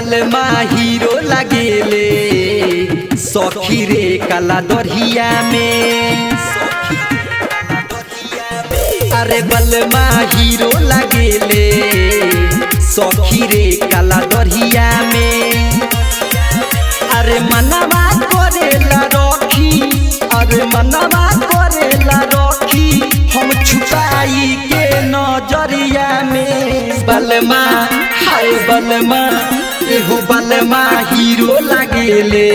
बलमा हीरो लगेले सखी रे काला दरिया में। अरे बलमा हीरो लगेले सखी रे काला दरिया में। अरे मनवा करेला रखी, अरे मनवा करेला रखी हम छुपाई के नजरिया में। बलमा हाय बलमा एहो बलमा हीरो लगेले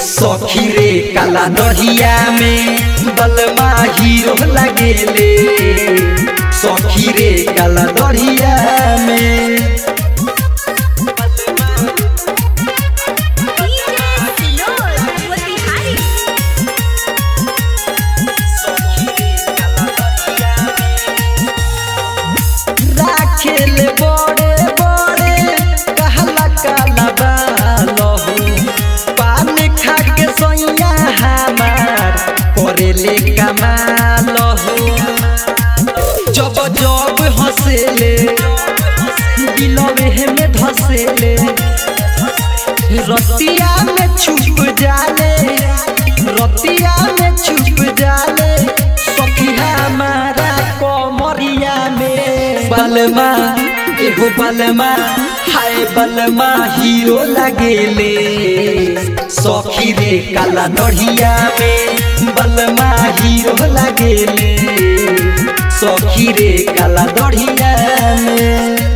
सखी रे काला दरिया में। बलमा हीरो लगेले सखी रे काला दरिया में। खेले बड़े बड़े कहला काला बालो पान खा के सोइया हमार करेले कमाल हो। जब जब हंसेले दिलवे में धसेले रतिया में छुप जाले, रतिया में छुप जाले सखी हमारा कमरिया में। बलमा एगो बलमा हाय बलमा हीरो लगेले सखी रे काला दरिया में। बलमा हीरो लगेले सखी रे काला दरिया में।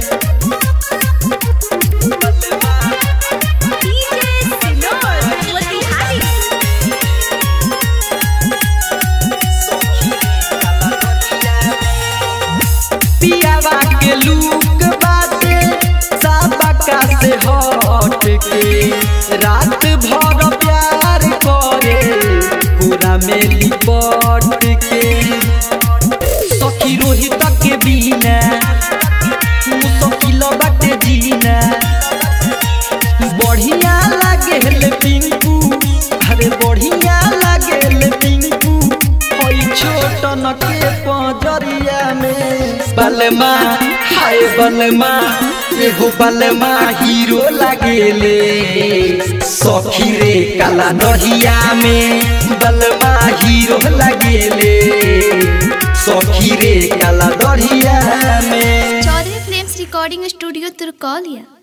पियावा के लूक बाते सबका से हट के रात भर प्यार करे पूरा में लिपट के। सखी रोहित के बिना मुश्किल बाटे जीना। बढ़िया लागेल पिंकू, अरे बढ़िया लागेल पिंकू छोटन के पंजरिया में। बलमा हाय बलमा एगो बलमा हीरो लगेले सखी रे काला दरिया में। बलमा हीरो लगेले सखी रे काला दरिया में। Chaudhary films recording studio Turkaulia.